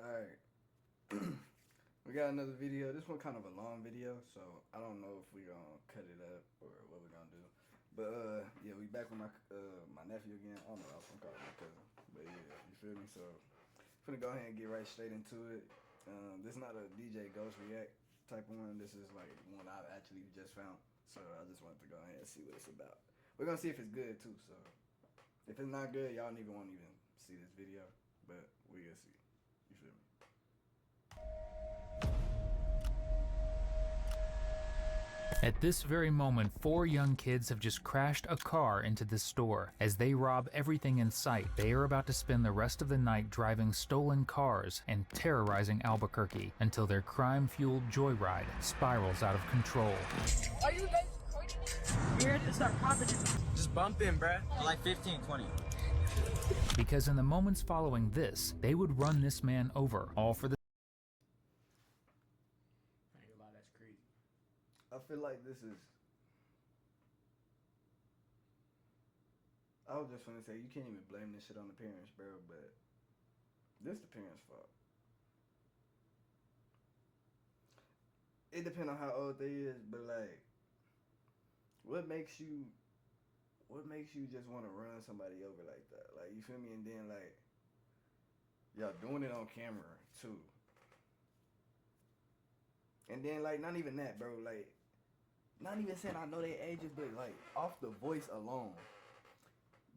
Alright. We got another video. This one kind of a long video, so I don't know if we gonna cut it up or what we're gonna do. But yeah, we back with my nephew again. I don't know, I'm calling my cousin. But yeah, you feel me? So I'm gonna go ahead and get right straight into it. This is not a DJ Ghost React type of one. This is like one I've actually just found. So I just wanted to go ahead and see what it's about. We're gonna see if it's good too, so if it's not good, y'all won't even see this video. But we gonna see. You feel me? At this very moment, 4 young kids have just crashed a car into this store. As they rob everything in sight, they are about to spend the rest of the night driving stolen cars and terrorizing Albuquerque until their crime-fueled joyride spirals out of control. Are you guys recording me? We're to start profiting. Just bump in, bruh. Like 15, 20. Because in the moments following this, they would run this man over, all for the I feel like this is. I was just gonna say you can't even blame this shit on the parents, bro. But this the parents' fault. It depends on how old they is, but like, what makes you just want to run somebody over like that? Like, you feel me? And then like, y'all doing it on camera too. And then like, not even that, bro. Like. Not even saying I know their ages, but like off the voice alone.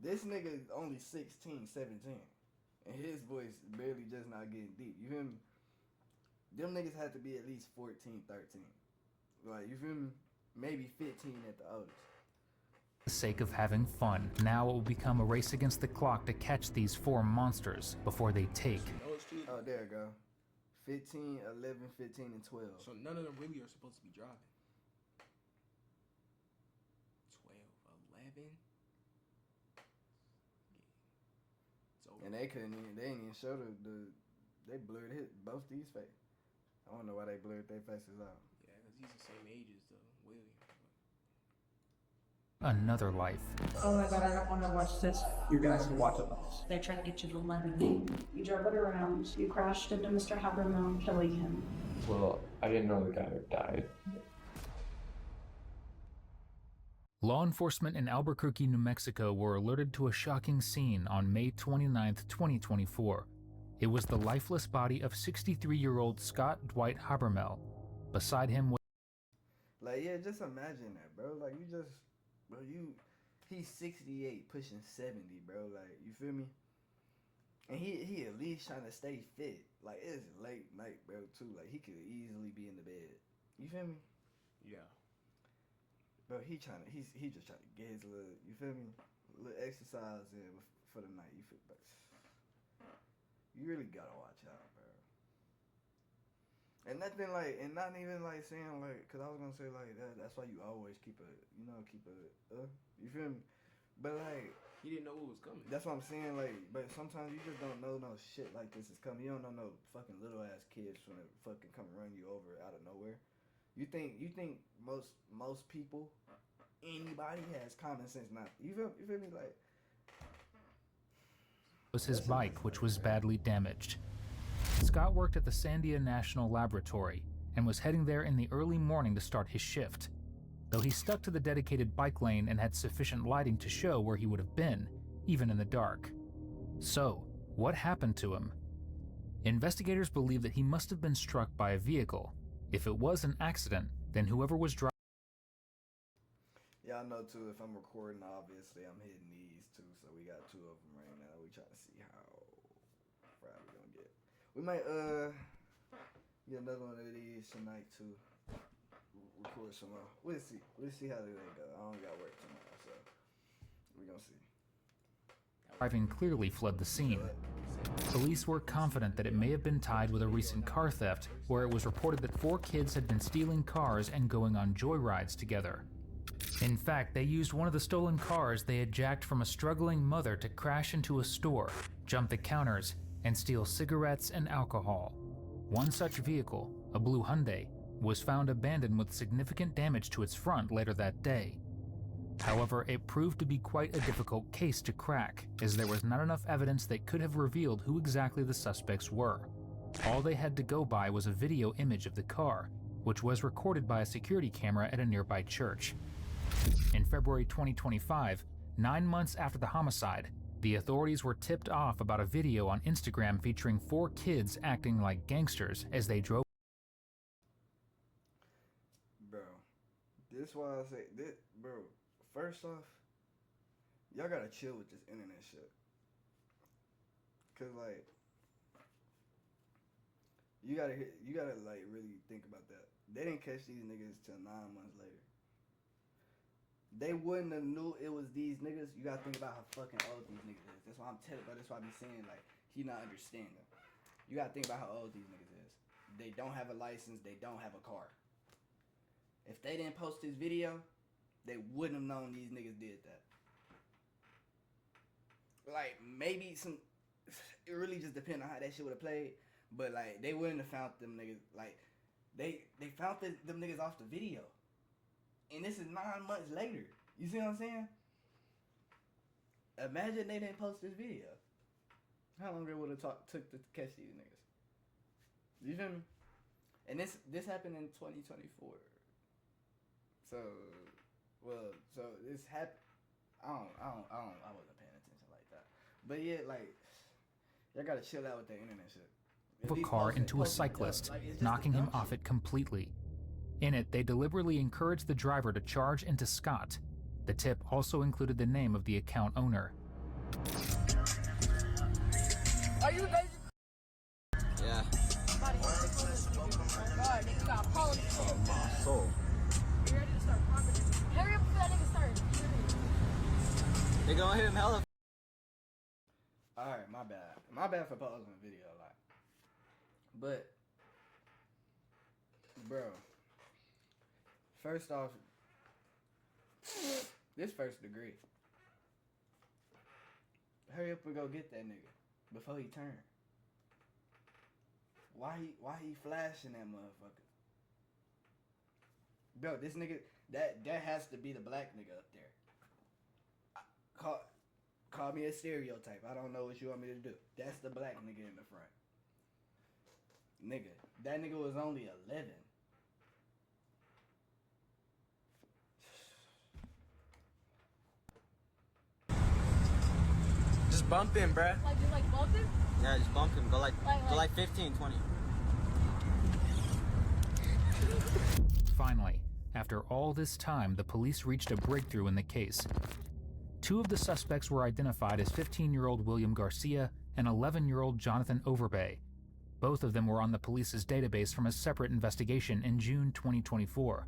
This nigga is only 16, 17. And his voice barely just not getting deep. You feel me? Them niggas had to be at least 14, 13. Like, you feel me? Maybe 15 at the oldest. Sake of having fun. Now it will become a race against the clock to catch these 4 monsters before they take. Oh, there you go. 15, 11, 15, and 12. So none of them really are supposed to be driving. 12, 11. And they ain't even show they blurred both these faces. I don't know why they blurred their faces out. Yeah, because he's the same age as the William. Another life. Oh my god, I don't want to watch this. You guys can watch it. They're trying to get you to lend me. You drove it around. You crashed into Mr. Habermill, killing him. Well, I didn't know the guy died. Law enforcement in Albuquerque, New Mexico were alerted to a shocking scene on May 29, 2024. It was the lifeless body of 63-year-old Scott Dwight Habermill. Beside him was... Like, yeah, just imagine that, bro. Like, he's 68, pushing 70, bro. Like, you feel me? And he at least trying to stay fit. Like, it's late night, bro, too. Like, he could easily be in the bed. You feel me? Yeah. Bro, he's just trying to get his little, you feel me? Little exercise in for the night. You feel, but you really gotta watch out, bro. And nothing like, and not even like saying like, cause I was gonna say like that's why you always keep a, you feel me? But like, he didn't know what was coming. That's what I'm saying. Like, but sometimes you just don't know no shit like this is coming. You don't know no fucking little ass kids gonna fucking come run you over out of nowhere. You think most people, anybody has common sense? Not you feel me? Like, was his bike, which was badly damaged. Scott worked at the Sandia National Laboratory and was heading there in the early morning to start his shift. Though he stuck to the dedicated bike lane and had sufficient lighting to show where he would have been, even in the dark. So, what happened to him? Investigators believe that he must have been struck by a vehicle. If it was an accident, then whoever was driving... Y'all know too, if I'm recording, obviously I'm hitting these too, so we got 2 of them right now. We trying to see how fried we gonna get. We might get another one of these tonight too. Record some more. We'll see how they go. I don't got work tomorrow, so we gonna see. Driving clearly fled the scene. Police were confident that it may have been tied with a recent car theft, where it was reported that 4 kids had been stealing cars and going on joyrides together. In fact, they used one of the stolen cars they had jacked from a struggling mother to crash into a store, jump the counters, and steal cigarettes and alcohol. One such vehicle, a blue Hyundai, was found abandoned with significant damage to its front later that day. However, it proved to be quite a difficult case to crack, as there was not enough evidence that could have revealed who exactly the suspects were. All they had to go by was a video image of the car, which was recorded by a security camera at a nearby church. In February 2025, 9 months after the homicide, the authorities were tipped off about a video on Instagram featuring 4 kids acting like gangsters as they drove. Bro, this why I say this, bro. First off, y'all gotta chill with this internet shit. Cause like, you gotta like really think about that. They didn't catch these niggas till 9 months later. They wouldn't have knew it was these niggas. You gotta think about how fucking old these niggas is. That's why I'm telling. But that's why I be saying like he not understanding. You gotta think about how old these niggas is. They don't have a license. They don't have a car. If they didn't post this video, they wouldn't have known these niggas did that. Like maybe some. It really just depends on how that shit would have played. But like they wouldn't have found them niggas. Like they found them niggas off the video. And this is 9 months later. You see what I'm saying? Imagine they didn't post this video. How long it would have took to catch these niggas? You feel me? And this happened in 2024. So this happened. I wasn't paying attention like that. But yeah, like y'all gotta chill out with that internet shit. A car into a cyclist, knocking him off it completely. In it, they deliberately encouraged the driver to charge into Scott. The tip also included the name of the account owner. Are you guys? Yeah. Oh my soul. You ready to start popping? Hurry up before that nigga starts. They gonna hit him hella. Alright, my bad. My bad for pausing the video a lot. But, bro, first off, this first degree. Hurry up and go get that nigga before he turn. Why he flashing that motherfucker? Bro, this nigga, that has to be the black nigga up there. Call me a stereotype. I don't know what you want me to do. That's the black nigga in the front. Nigga, that nigga was only 11. Just bump him, bruh. Like, just like bump him? Yeah, just bump him. Go like 15, 20. Finally, after all this time, the police reached a breakthrough in the case. 2 of the suspects were identified as 15-year-old William Garcia and 11-year-old Jonathan Overbay. Both of them were on the police's database from a separate investigation in June 2024.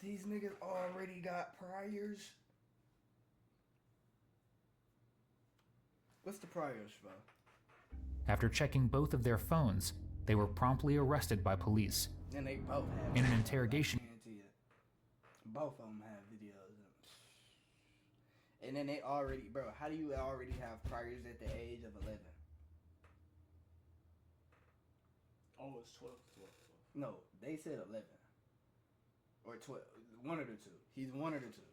These niggas already got priors? What's the priors, bro? After checking both of their phones, they were promptly arrested by police. And they both have. In an interrogation, both of them have videos. And then they already, bro, how do you already have priors at the age of 11? Oh, it's 12. No, they said 11. Or 12. One of the two. He's one of the two.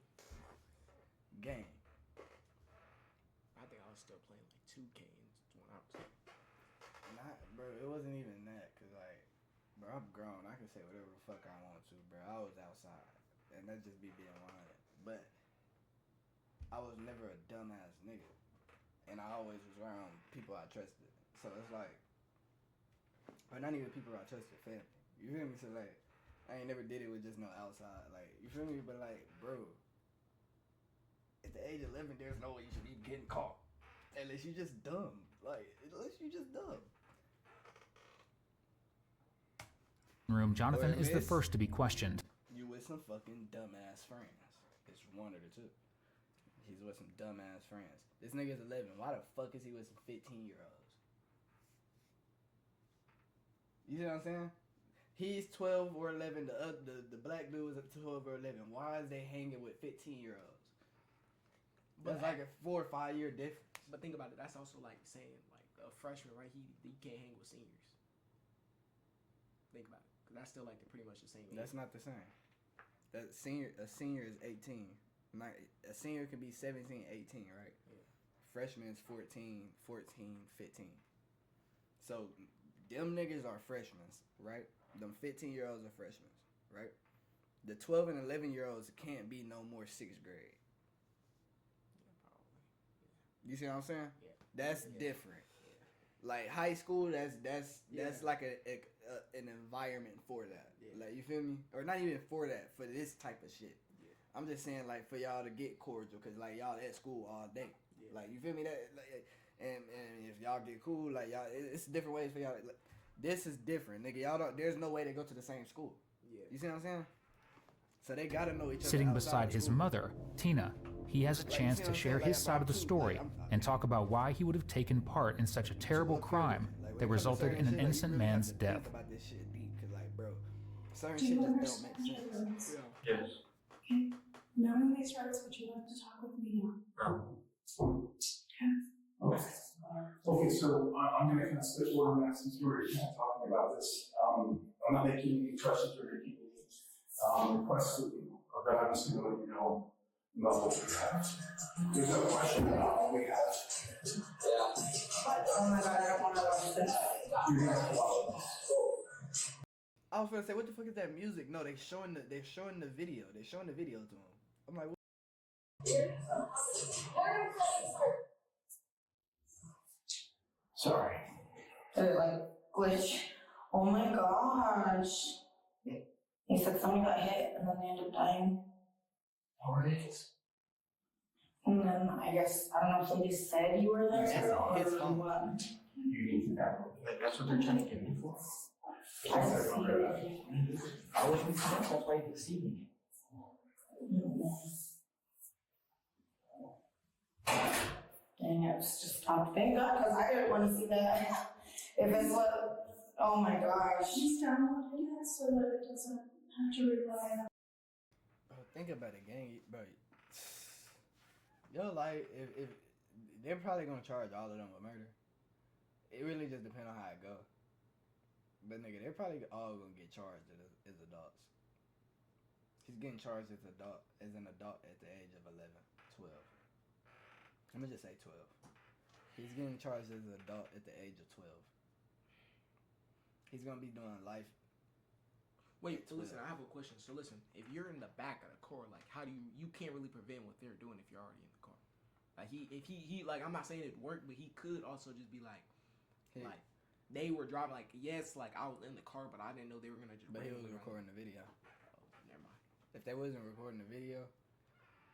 Game. I think I was still playing like 2K when I was. Not, bro, it wasn't even that. Because, like, bro, I'm grown. I can say whatever the fuck I want to, bro. I was outside. And that just be being lying. But I was never a dumbass nigga. And I always was around people I trusted. So it's like, or not even people I trusted, family. You feel me? So like, I ain't never did it with just no outside. Like, you feel me? But like, bro, at the age of 11, there's no way you should be getting caught. Unless you just dumb. Like, unless you just dumb. room, Jonathan is the first to be questioned. You with some fucking dumbass friends. It's one of the two. He's with some dumbass friends. This nigga's 11. Why the fuck is he with some 15-year-olds? You see what I'm saying? He's 12 or 11. The black dude was 12 or 11. Why is they hanging with 15-year-olds? That's like a 4 or 5 year difference. But think about it. That's also like saying like a freshman, right? He can't hang with seniors. Think about it. Cause that's still like pretty much the same age. That's not the same. A senior is 18. A senior can be 17, 18, right? Yeah. Freshman is 14, 15. So them niggas are freshmen, right? Them 15-year-olds are freshmen, right? The 12 and 11-year-olds can't be no more 6th grade. You see what I'm saying? Yeah. That's different. Like high school, that's like an environment for that. Yeah. Like you feel me? Or not even for that, for this type of shit. Yeah. I'm just saying like for y'all to get cordial, cause like y'all at school all day. Yeah. Like you feel me? That like, and if y'all get cool, like y'all, it's different ways for y'all. Like, this is different, nigga. Y'all don't. There's no way they go to the same school. Yeah. You see what I'm saying? So they gotta know each other. Sitting beside his mother, Tina, he has a chance to share his side of the story and talk about why he would have taken part in such a terrible crime that resulted in an innocent man's death. Think about this shit deep, cause like, bro, certain shit just don't make sense. Yes. Okay. Knowing these rights, would you like to talk with me now? Okay. Okay, so I'm going to kind of switch where I'm at since we're kind of talking about this. I'm not making any questions or making any requests of you, but I'm just going to let you know about what we have. There's no question about what we have. Oh my god, I don't want to watch this. You're going to have to watch this. I was gonna say, what the fuck is that music? No, they're showing the video. They're showing the video to him. I'm like, what? Sorry. Did it like glitch? Oh my gosh. He said somebody got hit and then they ended up dying. Alright. And then I guess, I don't know if somebody said you were there or what. You need to know. That's what they're trying to get me for. I see it. I was with that's why you can see me. Dang, it was just stopped. Thank God, because I didn't want to see that. If it's what, oh my gosh. She's downloading it so that it doesn't have to rely on. Bro, think about it, gang. Bro, yo, like, if they're probably gonna charge all of them with murder. It really just depends on how it go. But nigga, they're probably all gonna get charged as adults. He's getting charged as an adult at the age of 11, 12. I'm gonna just say 12. He's getting charged as an adult at the age of 12. He's gonna be doing life. Wait, so listen, I have a question. So listen, if you're in the back of the car, like how do you can't really prevent what they're doing if you're already in the car. Like if he like, I'm not saying it worked, but he could also just be like, like they were driving, like, yes, like I was in the car, but I didn't know they were gonna just. But he was recording the video. Oh, never mind. If they wasn't recording the video,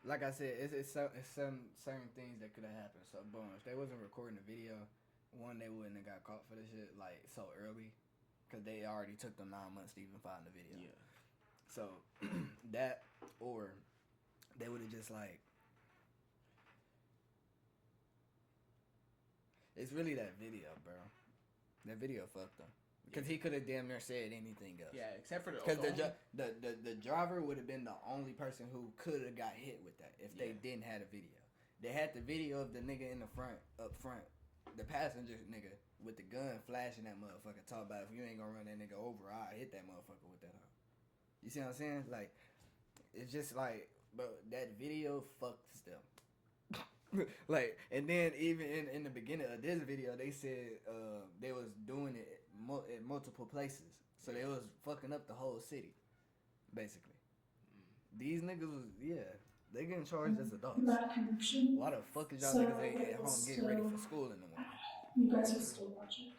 like I said, it's some certain things that could have happened. So boom, if they wasn't recording the video, one, they wouldn't have got caught for this shit like so early, because they already took them 9 months to even find the video. Yeah. So that, or they would have just like. It's really that video, bro. That video fucked him. Because he could have damn near said anything else. Yeah, except for because the driver would have been the only person who could have got hit with that if they didn't have a video. They had the video of the nigga in the front, up front, the passenger nigga with the gun flashing that motherfucker. Talk about if you ain't gonna run that nigga over, I'll hit that motherfucker with that. You see what I'm saying? Like, it's just like, bro, that video fucks them. Like, and then even in the beginning of this video, they said they was doing it at multiple places, so they was fucking up the whole city, basically. These niggas was they getting charged as adults. Why the fuck is y'all niggas ain't at home getting ready for school in the morning? You guys are still watching.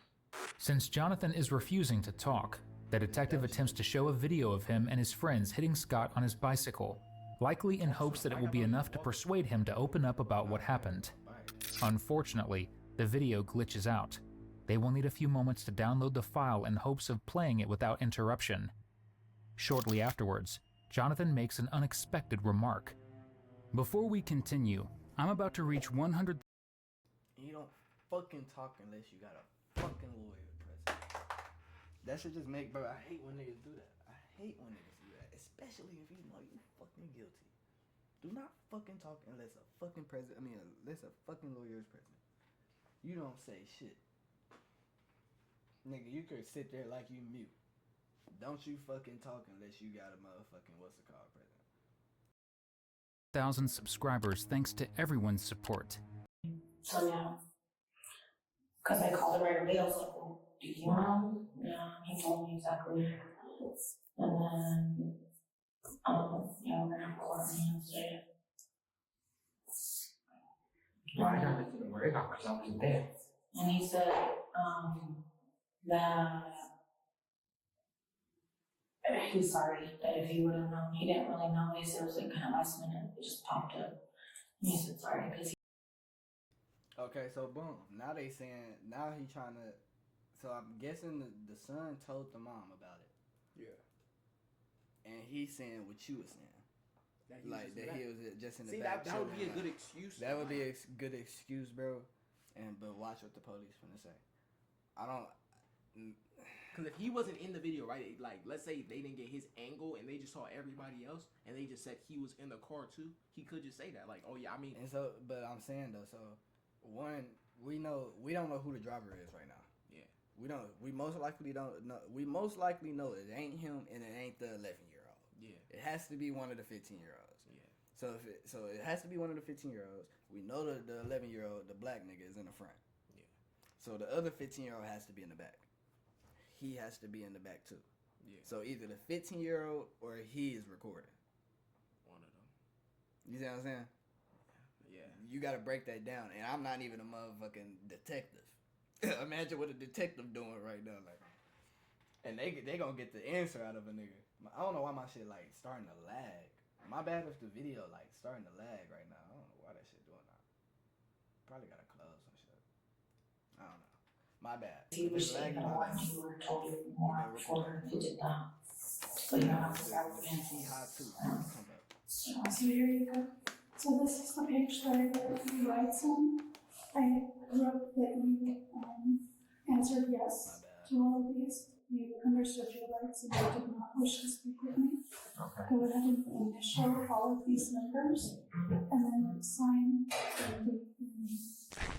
Since Jonathan is refusing to talk, the detective attempts to show a video of him and his friends hitting Scott on his bicycle, likely in hopes that it will be enough to persuade him to open up about what happened. Unfortunately, the video glitches out. They will need a few moments to download the file in hopes of playing it without interruption. Shortly afterwards, Jonathan makes an unexpected remark. Before we continue, I'm about to reach 100. You don't fucking talk unless you got a fucking lawyer present. That should just make, bro, I hate when niggas do that. I hate when niggas do that, especially if you know you fucking guilty. Do not fucking talk unless a fucking unless a fucking lawyer is present. You don't say shit. Nigga, you could sit there like you mute. Don't you fucking talk unless you got a motherfucking what's it called present. 1,000 subscribers thanks to everyone's support. So now, Because I called him right away. I was like, well, do you know? Yeah, he told me exactly. And then, yeah, we're gonna have court on Wednesday. Well, I got nothing to worry about because I wasn't there. And he said, that he's sorry that if he would have known, he didn't really know. He said it was like kind of last minute, it just popped up. And he said sorry because he. Okay, so boom. Now they saying, now he trying to, so I'm guessing the son told the mom about it. Yeah. And he's saying what you were saying. Like, that he was just in the See, back. that would be a good excuse. That would be a good excuse, bro. But watch what the police finna say. I don't. Because if he wasn't in the video, right? Like, let's say they didn't get his angle and they just saw everybody else and they just said he was in the car too. He could just say that, like, oh yeah, I mean. And so, but I'm saying though, so one, we don't know who the driver is right now. Yeah. We most likely don't know. We most likely know it ain't him and it ain't the 11-year-old. Yeah. It has to be one of the 15-year-olds. Yeah. So it has to be one of the 15-year-olds. We know the 11-year-old, the black nigga, is in the front. Yeah. So the other 15-year-old has to be in the back. He has to be in the back too. Yeah. So either the 15-year-old or he is recording. One of them. You see what I'm saying? Yeah. You got to break that down. And I'm not even a motherfucking detective. Imagine what a detective doing right now, like. And they gonna get the answer out of a nigga. I don't know why my shit like starting to lag. My bad if the video like starting to lag right now. I don't know why that shit doing that. Probably gotta close some shit. I don't know. My bad. He was saying that I were told you more before he did that. So you don't have to start again. He hot too. So here you go. So this is the page that I wrote you rights on. I wrote that you answered yes to all of these. You understood your rights and you did not wish to speak with me. Okay. Go ahead and initial all of these numbers and then sign the.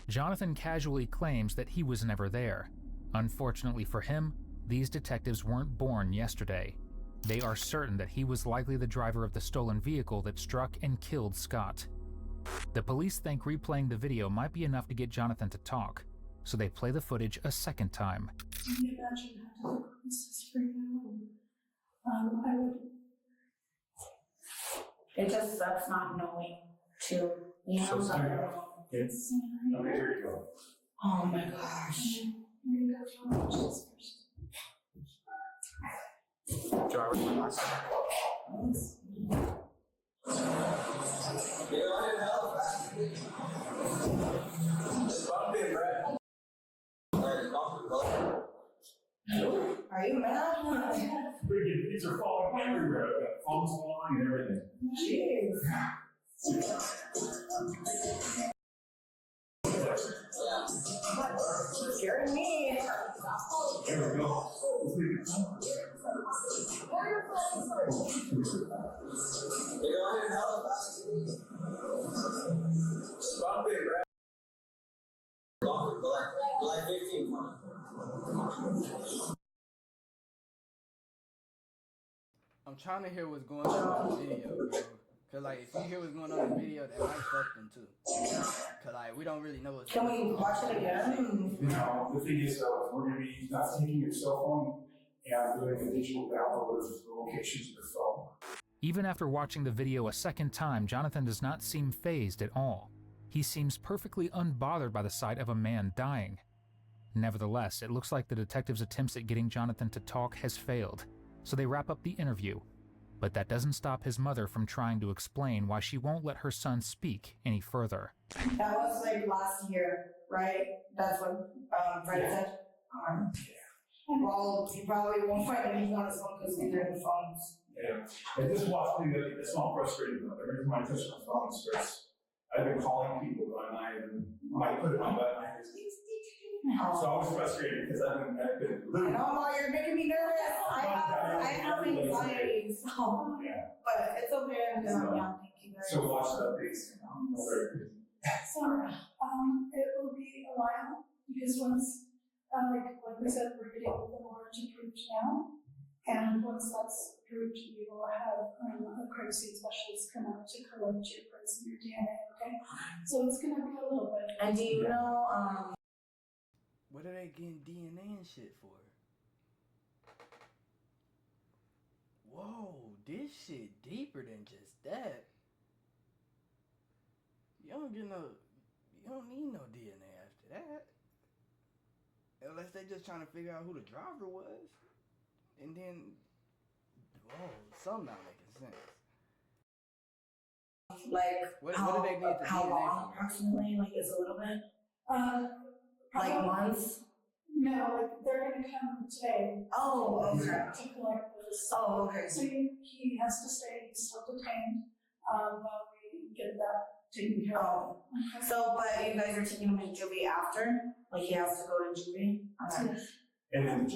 Jonathan casually claims that he was never there. Unfortunately for him, these detectives weren't born yesterday. They are certain that he was likely the driver of the stolen vehicle that struck and killed Scott. The police think replaying the video might be enough to get Jonathan to talk, so they play the footage a second time. Can you imagine how difficult this is for you? I would. It just sucks not knowing too. You know, So, it's, okay, here you go. oh my gosh. Here you go. If you want to watch this first. Driver's license. Are you mad? These are falling everywhere. I've got phones falling and everything. Jeez. Scaring me. There we go. Like 15, 20. I'm trying to hear what's going on in the video, bro. Cause like if you hear what's going on in the video, that might fuck them too. Cause like we don't really know what's Can going on. we watch it again? You know, the thing is, we're going to be not taking your cell phone and doing a digital download of the locations of your phone. Even after watching the video a second time, Jonathan does not seem fazed at all. He seems perfectly unbothered by the sight of a man dying. Nevertheless, it looks like the detectives' attempts at getting Jonathan to talk has failed, so they wrap up the interview. But that doesn't stop his mother from trying to explain why she won't let her son speak any further. That was like last year, right? That's what Fred said. Well, you probably won't find anything on his phone because they're in the phones. Yeah. And this watch thing, it's not frustrating though. Every time I touch my phone, it starts. I've been calling people, but I might put it on button. So I was frustrated because I've been literally. No, you're making me nervous. I have anxiety, so. Yeah. But it's okay. I'm done. Yeah, thank you very much. So watch that piece. So, it will be a while because once, like we said, we're getting the warrant approved now. And once that's approved, we will have a crime scene specialist come out to collect your prints and your DNA, okay? So it's gonna be a little bit. And do you know, What are they getting DNA and shit for? Whoa, this shit deeper than just that. You don't need no DNA after that. Unless they just trying to figure out who the driver was. And then, whoa, something not making sense. Like, what do they need the how DNA long for? approximately? Like, is a little bit? Like Probably- months? No, like they're gonna come today. Oh, okay. To collect this. Oh, okay. So he has to stay, he's still detained, while we get that taken care of. Okay. So, but you guys are taking him to juvie after? Like, he has to go to juvie? Okay. Yes. And then the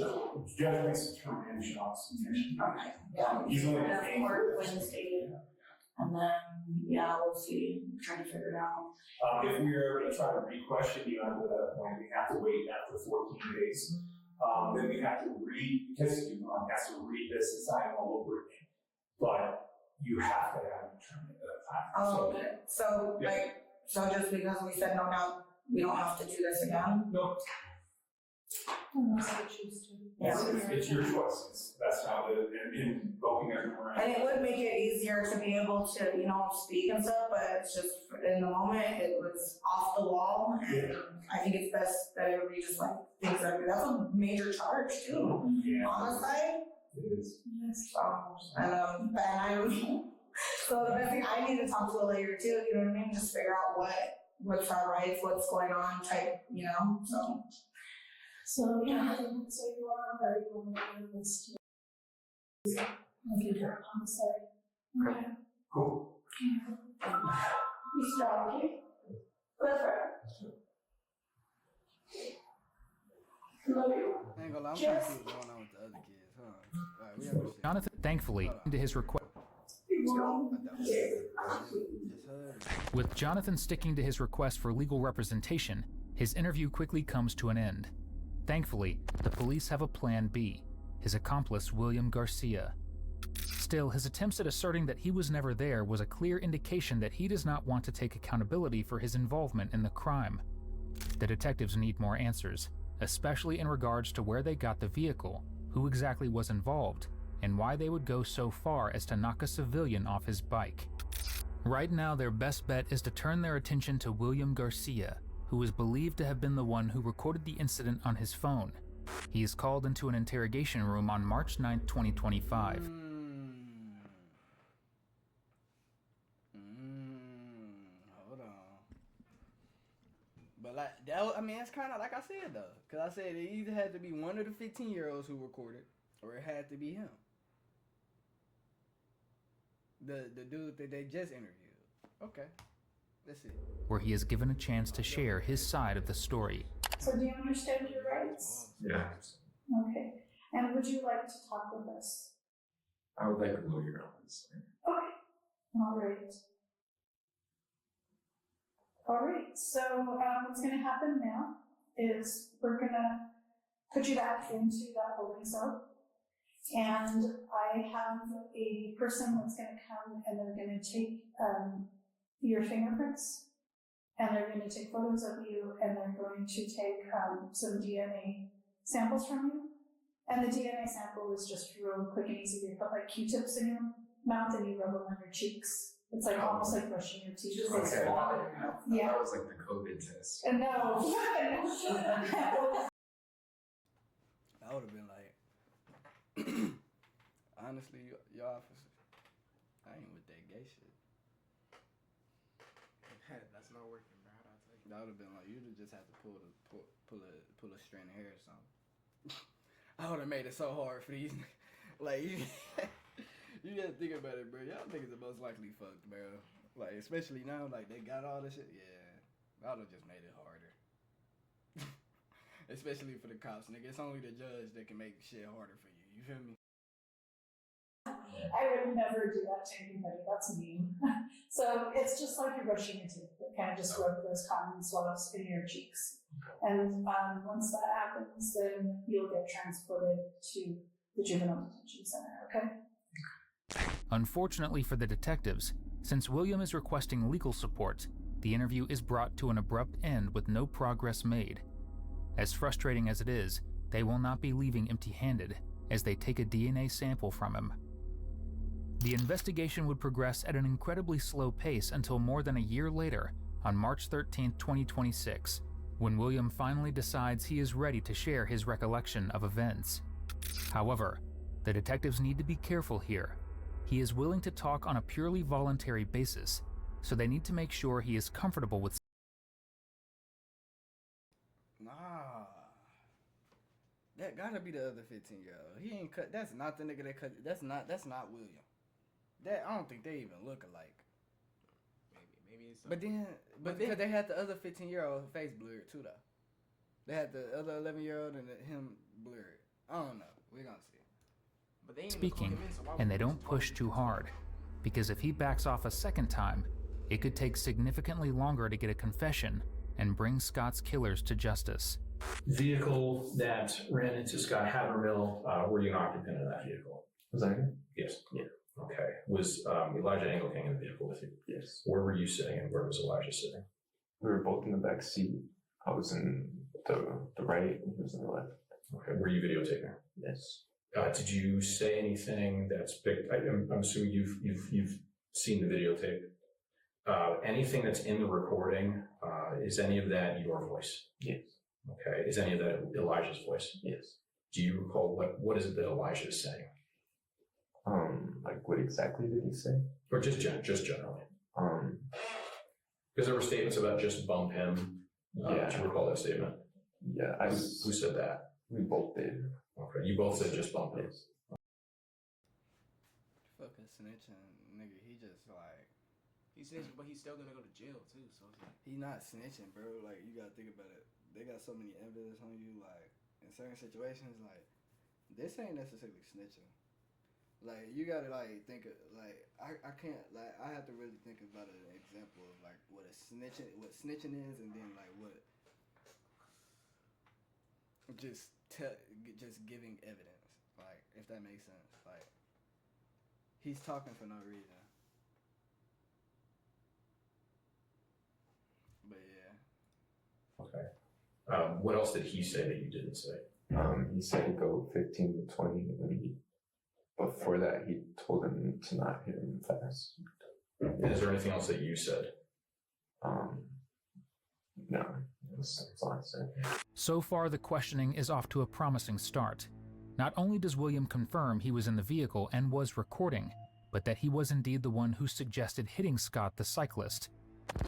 judge makes a determination on submission. Okay. Yeah. He's only That's paying court Wednesday. And then, yeah, we'll see. Try to figure it out. If we are going to try to re-question you after that point, we have to wait after 14 days. Then we have to because you have to read this and sign all over again. But you have to have an attorney at that time. Oh, okay. So, Yeah. like, so just because we said no now, we don't have to do this again? No, Unless they choose to. Yeah. it's your choice. That's how invoking a memorandum. And it would make it easier to be able to, speak and stuff, but it's just, in the moment, it was off the wall. And I think it's best that everybody just, thinks that that's a major charge, too. Yeah. Homicide? It is. Yes. So the best thing, I need to talk to a lawyer too, you know what I mean? Just figure out what's our rights, what's going on type, so. So, yeah, so you are very willing to list. Okay, homicide. Okay. Cool. You start, okay? That's right. Love you. I ain't gonna lie, I'm trying to see what's going on with the other kids, huh? Alright, we have to see. Jonathan, thankfully, to his request. With Jonathan sticking to his request for legal representation, his interview quickly comes to an end. Thankfully, the police have a plan B, his accomplice William Garcia. Still, his attempts at asserting that he was never there was a clear indication that he does not want to take accountability for his involvement in the crime. The detectives need more answers, especially in regards to where they got the vehicle, who exactly was involved, and why they would go so far as to knock a civilian off his bike. Right now, their best bet is to turn their attention to William Garcia, who is believed to have been the one who recorded the incident on his phone. He is called into an interrogation room on March 9, 2025. Hold on. But that's kind of like I said though, because I said it either had to be one of the 15-year-olds who recorded, or it had to be him. The dude that they just interviewed. Okay. That's it. Where he is given a chance to share his side of the story. So do you understand your rights? Yeah. Okay. And would you like to talk with us? I would like a lawyer on this. Okay. All right. All right. So what's going to happen now is we're going to put you back into that holding cell. And I have a person that's going to come and they're going to take your fingerprints, and they're going to take photos of you, and they're going to take some DNA samples from you. And the DNA sample is just real quick and easy. You put Q-tips in your mouth and you rub them on your cheeks. It's almost like brushing your teeth. Okay. Yeah. That was like the COVID test. And no. I would have been like, honestly, your officer, I ain't with that gay shit. That's not working, bro. I'll tell you. I would have been like, you'd have just had to pull a strand of hair or something. I would have made it so hard for these. Like, you gotta think about it, bro. Y'all niggas are most likely fucked, bro. Like, especially now, like, they got all this shit. Yeah, I would have just made it harder. Especially for the cops, nigga. It's only the judge that can make shit harder for you. You feel me? I would never do that to anybody. That's mean. So it's just like you're brushing your teeth. It kind of just rub those cotton swabs in your cheeks. And once that happens, then you'll get transported to the juvenile detention center, okay? Unfortunately for the detectives, since William is requesting legal support, the interview is brought to an abrupt end with no progress made. As frustrating as it is, they will not be leaving empty-handed as they take a DNA sample from him. The investigation would progress at an incredibly slow pace until more than a year later, on March 13, 2026, when William finally decides he is ready to share his recollection of events. However, the detectives need to be careful here. He is willing to talk on a purely voluntary basis, so they need to make sure he is comfortable with. Nah. That gotta be the other 15-year-old. He ain't cut. That's not the nigga that cut. That's not William. That I don't think they even look alike. Maybe it's. But because they had the other 15-year-old face blurred too, though. They had the other 11-year-old and him blurred. I don't know. We're gonna see. But they ain't even Speaking, called him in, so why and would they just don't call push him too in? hard, because if he backs off a second time, it could take significantly longer to get a confession and bring Scott's killers to justice. Vehicle that ran into Scott Havermill, were you an occupant of that vehicle? Was I here? Yes. Yeah. Okay. Was Elijah Engelking in the vehicle with you? Yes. Where were you sitting and where was Elijah sitting? We were both in the back seat. I was in the right, and he was in the left. Okay. Were you videotaping? Yes. Did you say anything that's big? I'm assuming you've seen the videotape. Anything that's in the recording, is any of that your voice? Yes. Okay. Is any of that Elijah's voice? Yes. Do you recall what is it that Elijah is saying? Like what exactly did he say? Or just generally? Because there were statements about just bump him. Yeah. Do you recall that statement? Yeah. Who said that? We both did. Okay. You both said just bump him. Yes. Fucking snitching, nigga. He just like. He's snitching, but he's still gonna go to jail too. So it's like He not snitching, bro. Like, you gotta think about it. They got so many evidence on you, like, in certain situations, like, this ain't necessarily snitching. Like, you gotta, like, think of, like, I can't, like, I have to really think about an example of, like, what snitching is, and then, like, what just giving evidence, like, if that makes sense. Like, he's talking for no reason. But yeah. Okay. What else did he say that you didn't say? He said to go 15 to 20, and before that, he told him to not hit him fast. And is there anything else that you said? No, that's all I said. So far, the questioning is off to a promising start. Not only does William confirm he was in the vehicle and was recording, but that he was indeed the one who suggested hitting Scott the cyclist.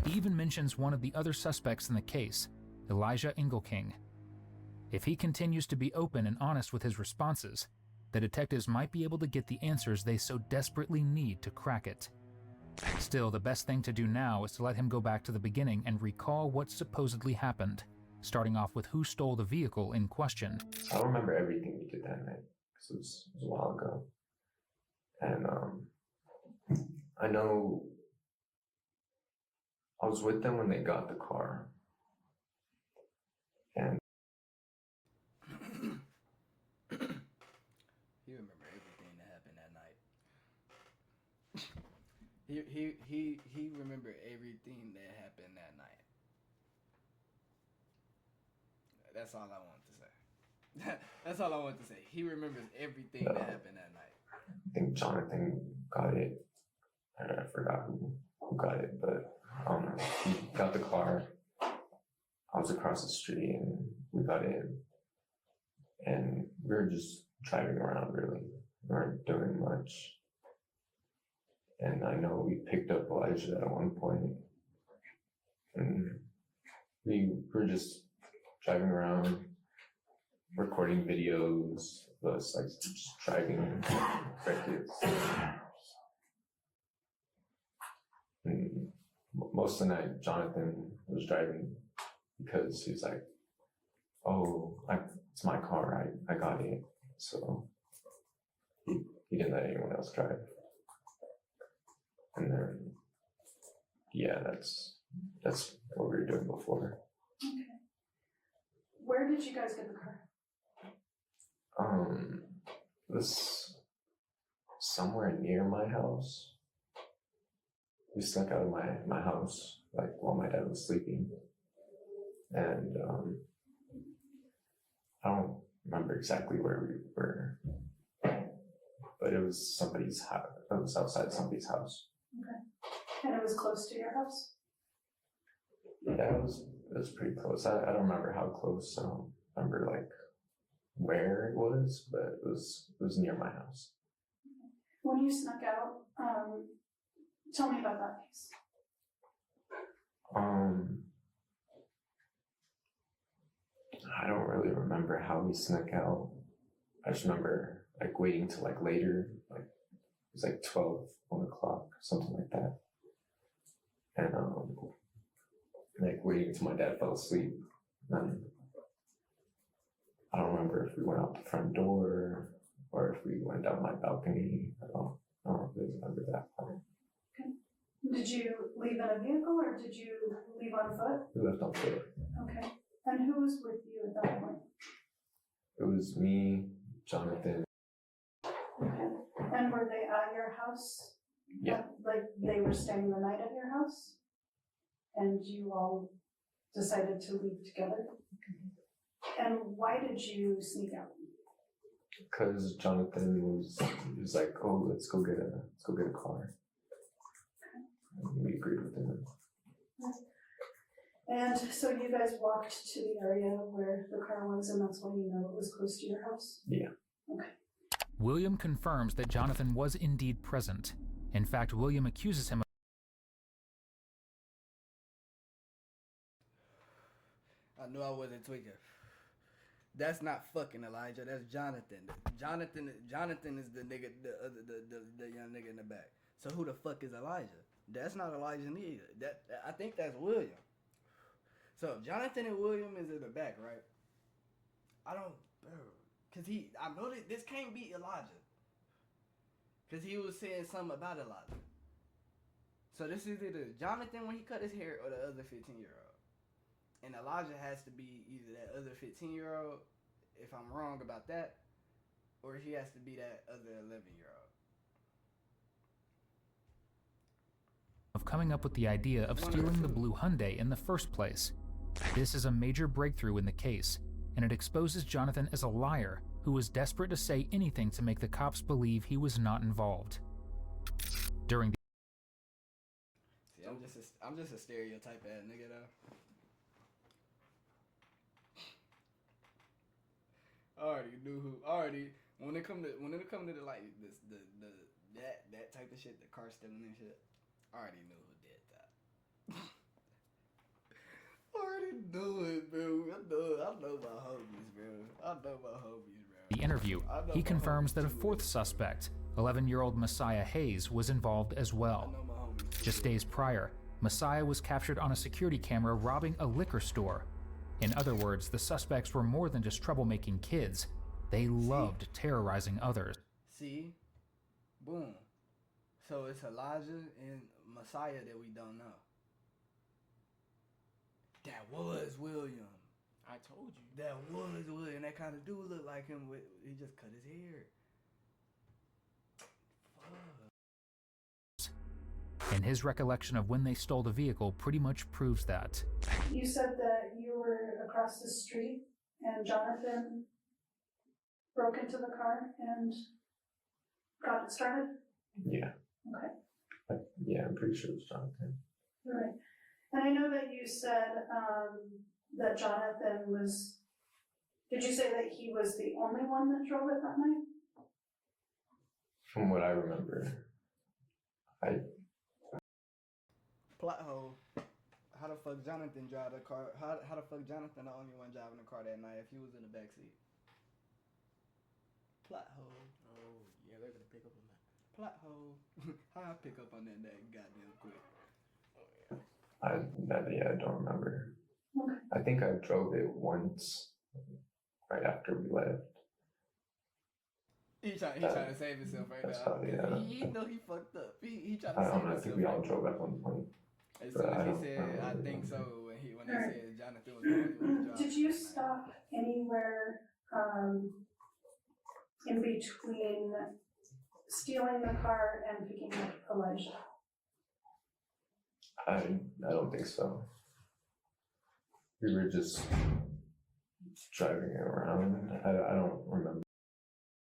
He even mentions one of the other suspects in the case, Elijah Engelking. If he continues to be open and honest with his responses, the detectives might be able to get the answers they so desperately need to crack it. Still, the best thing to do now is to let him go back to the beginning and recall what supposedly happened, starting off with who stole the vehicle in question. I don't remember everything we did that night, because it was a while ago. And I know I was with them when they got the car. And he remember everything that happened that night. He remembered everything that happened that night. That's all I wanted to say. That's all I wanted to say. He remembers everything that happened that night. I think Jonathan got it. I forgot who got it, but he got the car. I was across the street and we got in. And we were just driving around, really. We weren't doing much. And I know we picked up Elijah at one point. And we were just driving around, recording videos of us, like, just driving crickets. And most of the night, Jonathan was driving because he was like, oh, it's my car, I got it. So he didn't let anyone else drive. And then, yeah, that's what we were doing before. Okay. Where did you guys get the car? It was somewhere near my house. We snuck out of my house, like, while my dad was sleeping. And I don't remember exactly where we were, but it was somebody's house. It was outside somebody's house. Okay. And it was close to your house? Yeah, it was pretty close. I don't remember how close. I don't remember like where it was, but it was near my house. When you snuck out, tell me about that case. I don't really remember how we snuck out. I just remember like waiting till like later, like it was like 1 o'clock, something like that. And like waiting till my dad fell asleep. And I don't remember if we went out the front door or if we went down my balcony. I don't really remember that part. Okay. Did you leave in a vehicle or did you leave on foot? We left on foot. Okay. And who was with you at that point? It was me, Jonathan. Okay. And were they at your house? Yeah. Like they were staying the night at your house? And you all decided to leave together? And why did you sneak out? Because Jonathan was like, oh, let's go get a car. And we agreed with him. And so you guys walked to the area where the car was, and that's why you know it was close to your house? Yeah. Okay. William confirms that Jonathan was indeed present. In fact, William accuses him of I knew I wasn't tweaking. That's not fucking Elijah. That's Jonathan. Jonathan is the nigga, the young nigga in the back. So who the fuck is Elijah? That's not Elijah neither. I think that's William. So if Jonathan and William is in the back, right? I know that this can't be Elijah. Cause he was saying something about Elijah. So this is either Jonathan when he cut his hair or the other 15-year-old. And Elijah has to be either that other 15-year-old, if I'm wrong about that, or he has to be that other 11-year-old. of coming up with the idea of stealing the blue Hyundai in the first place. This is a major breakthrough in the case, and it exposes Jonathan as a liar who was desperate to say anything to make the cops believe he was not involved. During the See, I'm just a stereotype ass nigga though. When it come to the like this that type of shit, the car stealing and shit, I already knew who did that. I already knew it, bro. I know my homies, bro. The interview, he confirms that a fourth suspect, 11-year-old Messiah Hayes, was involved as well. Just days prior, Messiah was captured on a security camera robbing a liquor store. In other words, the suspects were more than just troublemaking kids. They loved terrorizing others. See? Boom. So it's Elijah and Messiah that we don't know. That was William. I told you. That was William. That kind of dude look like him. He just cut his hair. And his recollection of when they stole the vehicle pretty much proves that. You said that you were across the street and Jonathan broke into the car and got it started? Yeah. Okay. Yeah, I'm pretty sure it was Jonathan. Right. And I know that you said that Jonathan was, did you say that he was the only one that drove it that night? From what I remember, Plot hole. How the fuck Jonathan drive the car? How the fuck Jonathan the only one driving the car that night if he was in the backseat? Plot hole. Oh, yeah, they're gonna pick up on that. Plot hole. How I pick up on that goddamn quick? Oh, yeah. I don't remember. Okay. I think I drove it once right after we left. He trying to save himself right now. Probably, yeah. He know he fucked up. He trying to I save don't know. I himself. think we all drove at one point. As But soon I as don't- he I said, don't I really think know. so, when they said Jonathan was the only one to drive. Did you stop anywhere in between stealing the car and picking up Elijah? I don't think so. We were just driving it around.